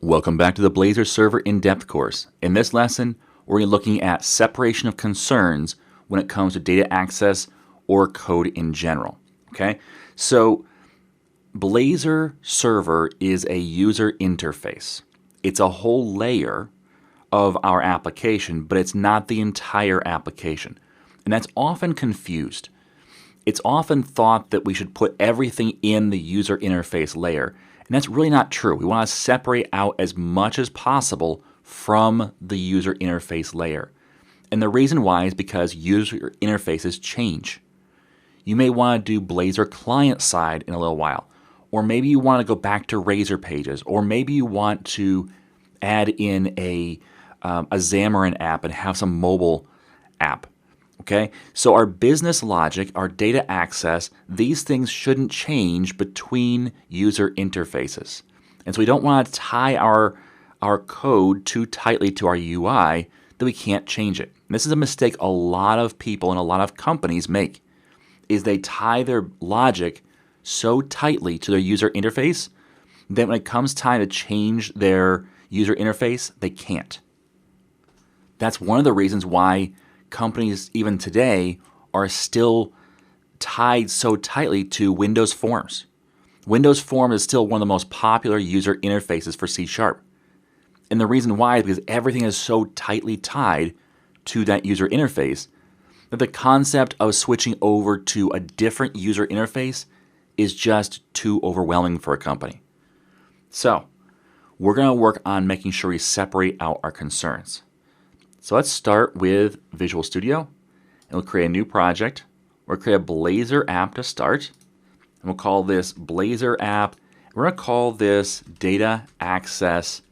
Welcome back to the Blazor Server In-Depth course. In this lesson, we're going to be looking at separation of concerns when it comes to data access or code in general. Okay, so Blazor Server is a user interface. It's a whole layer of our application, but it's not the entire application. And that's often confused. It's often thought that we should put everything in the user interface layer. And that's really not true. We want to separate out as much as possible from the user interface layer. And the reason why is because user interfaces change. You may want to do Blazor client side in a little while. Or maybe you want to go back to Razor pages. Or maybe you want to add in a Xamarin app and have some mobile app. Okay, so our business logic, our data access, these things shouldn't change between user interfaces. And so we don't want to tie our code too tightly to our UI that we can't change it. And this is a mistake a lot of people and a lot of companies make, is they tie their logic so tightly to their user interface that when it comes time to change their user interface, they can't. That's one of the reasons why companies even today are still tied so tightly to Windows Forms. Windows Forms is still one of the most popular user interfaces for C#. And the reason why is because everything is so tightly tied to that user interface that the concept of switching over to a different user interface is just too overwhelming for a company. So we're going to work on making sure we separate out our concerns. So let's start with Visual Studio, and we'll create a new project. We'll create a Blazor app to start, and we'll call this Blazor app. We're going to call this Data Access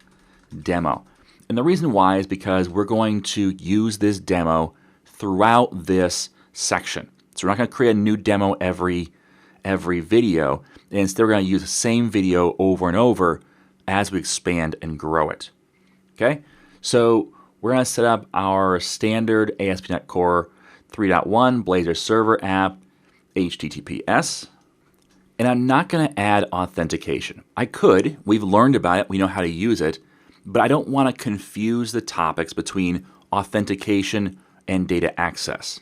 Demo. And the reason why is because we're going to use this demo throughout this section. So we're not going to create a new demo every video, and instead we're going to use the same video over and over as we expand and grow it. Okay, so we're going to set up our standard ASP.NET Core 3.1 Blazor Server app, HTTPS. And I'm not going to add authentication. I could. We've learned about it. We know how to use it. But I don't want to confuse the topics between authentication and data access.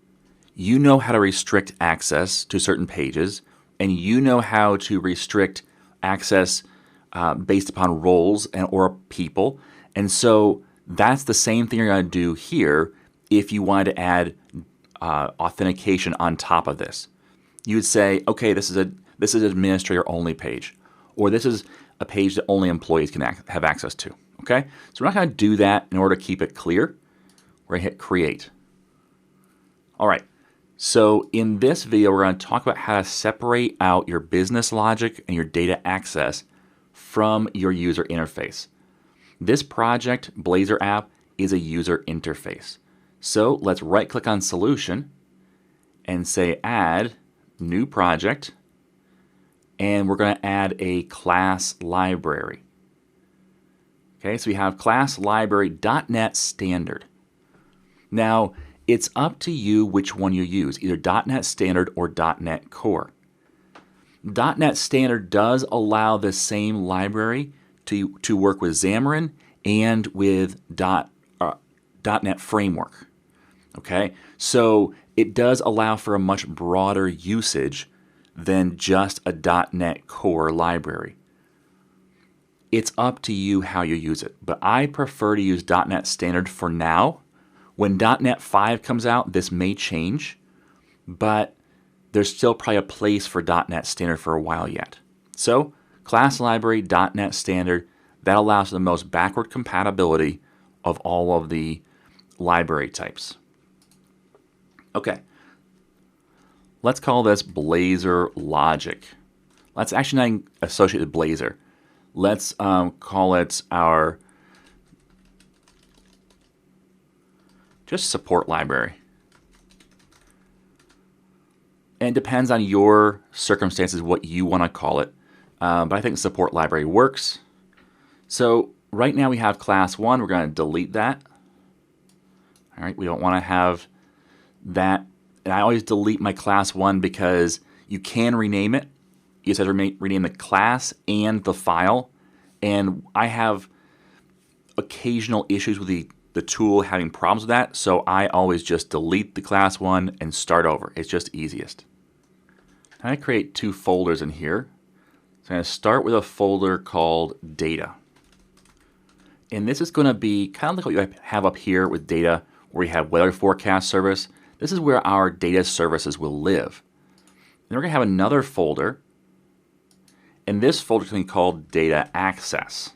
You know how to restrict access to certain pages, and you know how to restrict access based upon roles or people. And so that's the same thing you're going to do here if you wanted to add authentication on top of this. You would say, okay, this is an administrator only page, or this is a page that only employees can have access to. Okay, so we're not going to do that. In order to keep it clear, we're going to hit create. All right, so in this video, we're going to talk about how to separate out your business logic and your data access from your user interface. This project, Blazor app, is a user interface. So let's right click on solution and say add new project, and we're going to add a class library. Okay, so we have class library .NET Standard. Now it's up to you which one you use, either .NET Standard or .NET Core. .NET Standard does allow the same library to work with Xamarin and with .NET Framework. Okay, so it does allow for a much broader usage than just a .NET Core library. It's up to you how you use it, but I prefer to use .NET Standard for now. When .NET 5 comes out, this may change, but there's still probably a place for .NET Standard for a while yet. So class library .NET Standard, that allows for the most backward compatibility of all of the library types. Okay, let's call this Blazor Logic. Let's actually not associate with Blazor. Let's call it our just support library. And it depends on your circumstances what you want to call it. But I think support library works. So right now we have class 1. We're going to delete that. All right, we don't want to have that. And I always delete my class 1 because you can rename it. You just have to rename the class and the file. And I have occasional issues with the tool having problems with that, so I always just delete the class one and start over. It's just easiest. I create two folders in here. So I'm going to start with a folder called Data. And this is going to be kind of like what you have up here with data, where you have weather forecast service. This is where our data services will live. Then we're going to have another folder, and this folder is going to be called Data Access.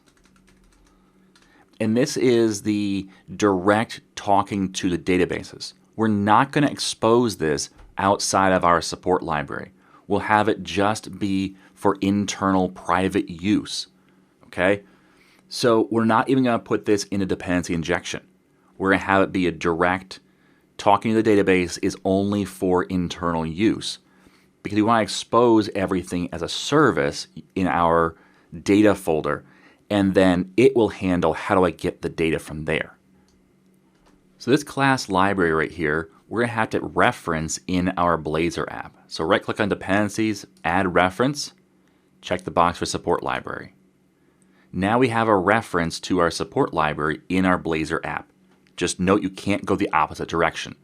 And this is the direct talking to the databases. We're not going to expose this outside of our support library. We'll have it just be for internal private use. Okay? So we're not even going to put this in a dependency injection. We're going to have it be a direct talking to the database is only for internal use, because we want to expose everything as a service in our data folder, and then it will handle how do I get the data from there. So this class library right here, we're going to have to reference in our Blazor app. So right click on dependencies, add reference, check the box for support library. Now we have a reference to our support library in our Blazor app. Just note you can't go the opposite direction.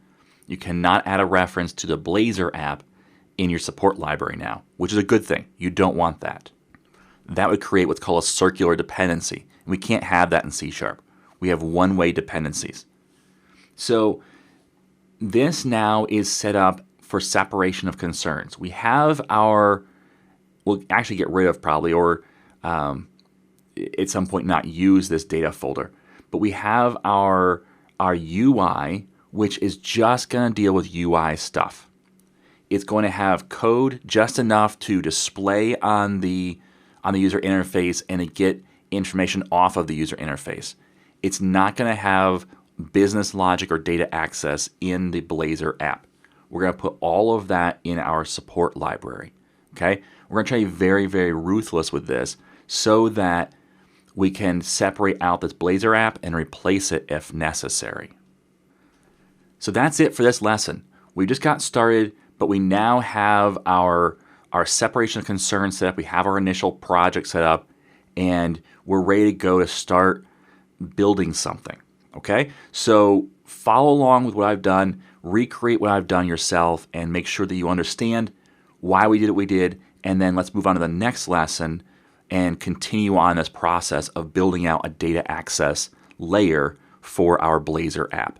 You cannot add a reference to the Blazor app in your support library now, which is a good thing. You don't want that. That would create what's called a circular dependency. And we can't have that in C#. We have one-way dependencies. So this now is set up for separation of concerns. We have our, we'll actually get rid of probably, or at some point not use this data folder. But we have our UI, which is just going to deal with UI stuff. It's going to have code just enough to display on the user interface and to get information off of the user interface. It's not going to have business logic or data access in the Blazor app. We're going to put all of that in our support library. Okay? We're going to try to be very, very ruthless with this so that we can separate out this Blazor app and replace it if necessary. So that's it for this lesson. We just got started, but we now have our separation of concerns set up. We have our initial project set up, and we're ready to go to start building something. Okay? So follow along with what I've done, recreate what I've done yourself, and make sure that you understand why we did what we did, and then let's move on to the next lesson and continue on this process of building out a data access layer for our Blazor app.